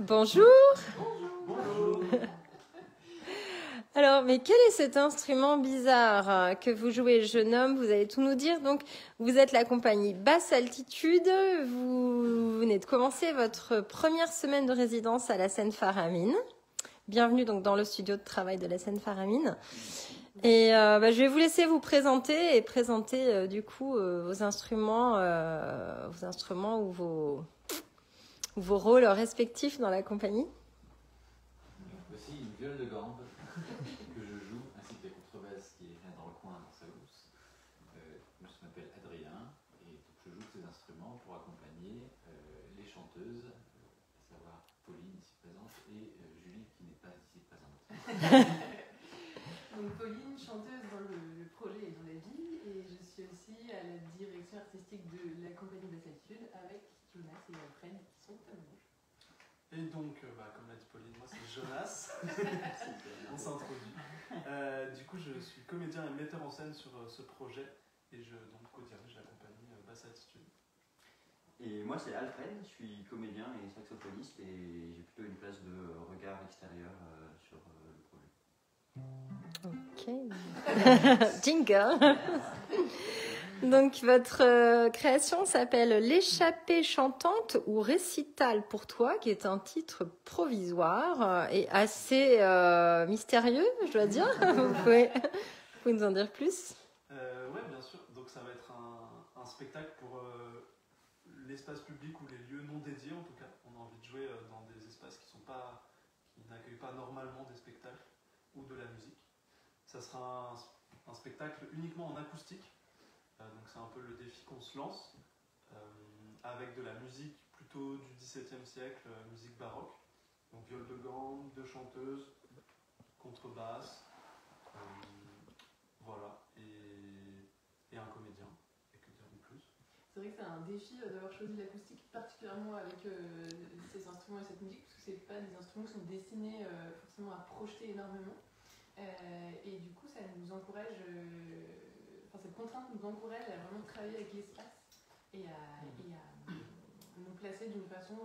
Bonjour. Bonjour. Alors, mais quel est cet instrument bizarre que vous jouez, jeune homme? Vous allez tout nous dire. Donc, vous êtes la compagnie Basse Altitude. Vous venez de commencer votre première semaine de résidence à la Seine-Faramine. Bienvenue donc dans le studio de travail de la Seine-Faramine. Et je vais vous laisser vous présenter et présenter du coup vos instruments ou vos rôles respectifs dans la compagnie. Voici une viole de gambe que je joue, ainsi que la contrebasse qui est là dans le coin dans sa housse. Je m'appelle Adrien et donc je joue ces instruments pour accompagner les chanteuses, à savoir Pauline ici présente et Julie qui n'est pas ici présente. Donc Pauline, chanteuse dans le projet et dans la vie, et je suis aussi à la direction artistique de la compagnie Basse Altitude avec Jonas et Alfred qui sont à Limoges. Et donc, comme l'a dit Pauline, moi c'est Jonas. On s'introduit. Du coup, je suis comédien et metteur en scène sur ce projet et je donc co-dirige la compagnie Basse Altitude. Et moi c'est Alfred, je suis comédien et saxophoniste et j'ai plutôt une place de regard extérieur sur le projet. Ok. Jingle. Donc votre création s'appelle L'échappée chantante ou récital pour toi, qui est un titre provisoire et assez mystérieux, je dois dire. Vous pouvez nous en dire plus? Oui, bien sûr. Donc ça va être un spectacle pour l'espace public ou les lieux non dédiés en tout cas. On a envie de jouer dans des espaces qui n'accueillent pas normalement des spectacles ou de la musique. Ça sera un spectacle uniquement en acoustique. Donc c'est un peu le défi qu'on se lance, avec de la musique plutôt du XVIIe siècle, musique baroque. Donc viole de gambe, deux chanteuses, contrebasse, voilà, et un comédien, et que dire de plus. C'est vrai que c'est un défi d'avoir choisi l'acoustique, particulièrement avec ces instruments et cette musique, parce que c'est pas des instruments qui sont destinés forcément à projeter énormément. Et du coup, ça nous encourage, cette contrainte nous encourage à vraiment travailler avec l'espace et à nous placer d'une façon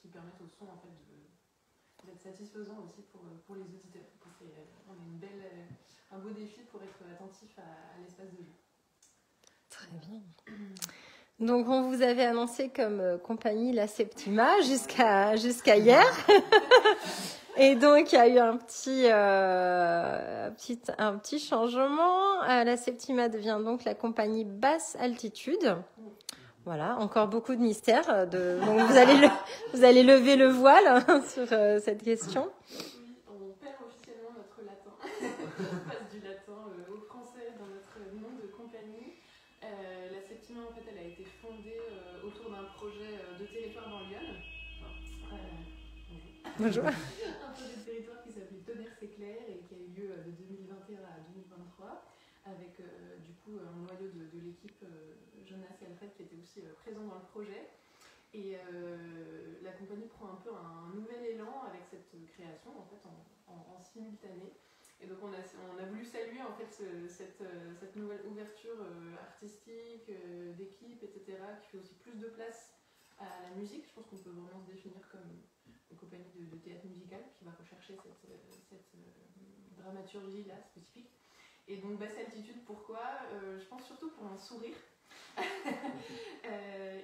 qui permette au son en fait d'être satisfaisant aussi pour les auditeurs. On a un beau défi pour être attentif à l'espace de jeu. Très bien. Donc, on vous avait annoncé comme compagnie la Septima jusqu'à hier. Et donc, il y a eu un petit changement. La Septima devient donc la compagnie Basse Altitude. Voilà, encore beaucoup de mystères. Donc, vous allez lever le voile sur cette question. Oui, on perd officiellement notre latin. On passe du latin au français dans notre nom de compagnie. La Septima, en fait, elle a été fondée autour d'un projet de territoire dans Lyon. Bonjour. Un projet de territoire qui s'appelait Tonnerre-c'est-Clair et qui a eu lieu de 2021 à 2023 avec du coup un noyau de l'équipe Jonas et Alfred qui étaient aussi présents dans le projet. Et la compagnie prend un peu un nouvel élan avec cette création en fait en simultané. Et donc on a voulu saluer en fait cette nouvelle ouverture artistique, d'équipe, etc. qui fait aussi plus de place à la musique. Je pense qu'on peut vraiment se définir comme une compagnie de théâtre musical qui va rechercher cette dramaturgie-là spécifique. Et donc Basse Altitude, pourquoi je pense surtout pour un sourire.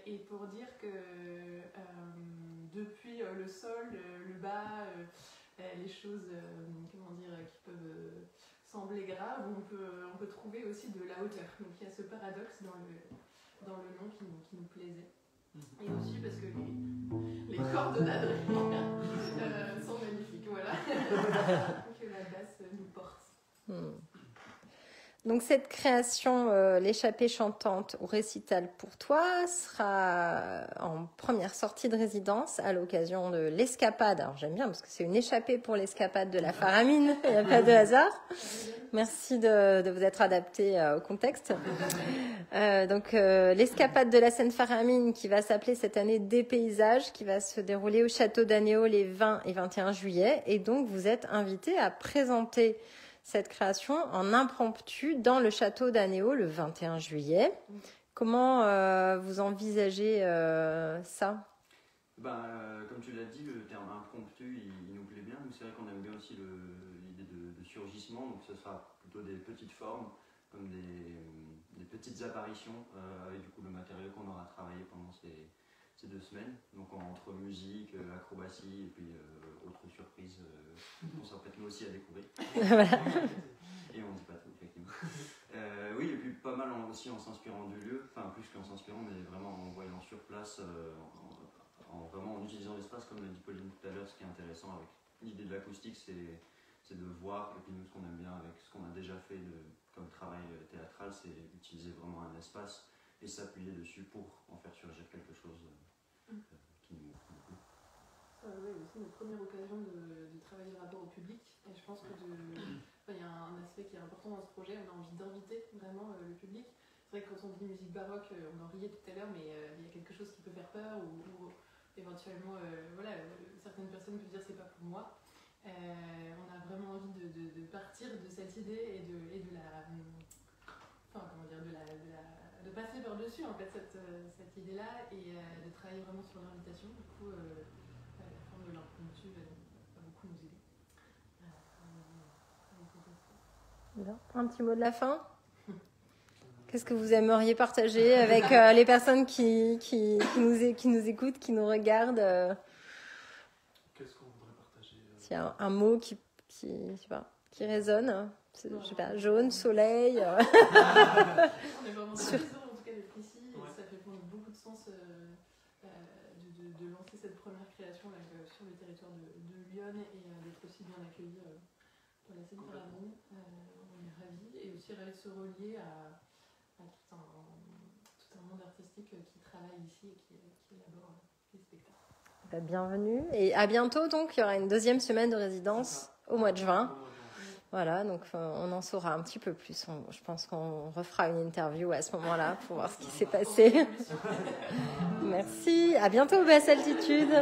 Et pour dire que depuis le sol, le bas, les choses qui peuvent sembler graves, on peut trouver aussi de la hauteur. Donc il y a ce paradoxe dans le nom qui nous plaisait. Et aussi parce que les cordes d'Adrien sont magnifiques, voilà. Que la basse nous porte. Donc cette création, l'échappée chantante ou récital pour toi, sera en première sortie de résidence à l'occasion de l'escapade. Alors j'aime bien parce que c'est une échappée pour l'escapade de la Faramine, il n'y a pas de hasard. Merci de vous être adapté au contexte. Donc l'escapade de la Seine-Faramine qui va s'appeler cette année Des Paysages, qui va se dérouler au château d'Anéo les 20 et 21 juillet. Et donc vous êtes invité à présenter cette création en impromptu dans le château d'Anéo le 21 juillet. Comment vous envisagez ça? Comme tu l'as dit, le terme impromptu, il nous plaît bien. Nous, c'est vrai qu'on aime bien aussi l'idée de surgissement, donc ce sera plutôt des petites formes, comme des petites apparitions, avec du coup le matériau qu'on aura travaillé pendant ces 2 semaines. Donc entre musique, acrobatie et puis autres surprises qu'on s'apprête nous aussi à découvrir. Et on ne dit pas tout, effectivement. Oui, et puis pas mal aussi en s'inspirant du lieu, enfin plus qu'en s'inspirant, mais vraiment en voyant sur place, vraiment en utilisant l'espace, comme l'a dit Pauline tout à l'heure. Ce qui est intéressant avec l'idée de l'acoustique, c'est de voir, et puis nous, ce qu'on aime bien avec ce qu'on a déjà fait comme travail théâtral, c'est utiliser vraiment un espace et s'appuyer dessus pour en faire surgir quelque chose qui nous plaît. Oui, aussi notre première occasion de travailler le rapport au public, et je pense que il y a un aspect qui est important dans ce projet, on a envie d'inviter vraiment le public. C'est vrai que quand on dit musique baroque, on en riait tout à l'heure, mais il y a quelque chose qui peut faire peur, ou éventuellement, certaines personnes peuvent dire c'est pas pour moi. On a vraiment envie de partir de cette idée et de la, de passer par-dessus en fait cette idée-là, et de travailler vraiment sur l'invitation. Du coup, la forme de l'impromptu va beaucoup nous aider. Un petit mot de la fin? Qu'est-ce que vous aimeriez partager avec les personnes qui nous écoutent, qui nous regardent? Qu'est-ce qu'on voudrait partager? S'il y a un mot qui résonne, je sais pas, jaune, soleil. On est vraiment très heureux en tout cas d'être ici. Ouais. Ça fait prendre beaucoup de sens de lancer cette première création là, sur le territoire de Lyon, et d'être aussi bien accueilli dans la Seine-Philharmonie. On est ravis, et aussi ravis de se relier à tout un monde artistique qui travaille ici et qui élabore les spectacles. Bienvenue, et à bientôt. Donc il y aura une 2e semaine de résidence au mois de juin. Voilà, donc on en saura un petit peu plus. Je pense qu'on refera une interview à ce moment-là pour voir ce qui s'est passé. Merci, à bientôt, basse altitude.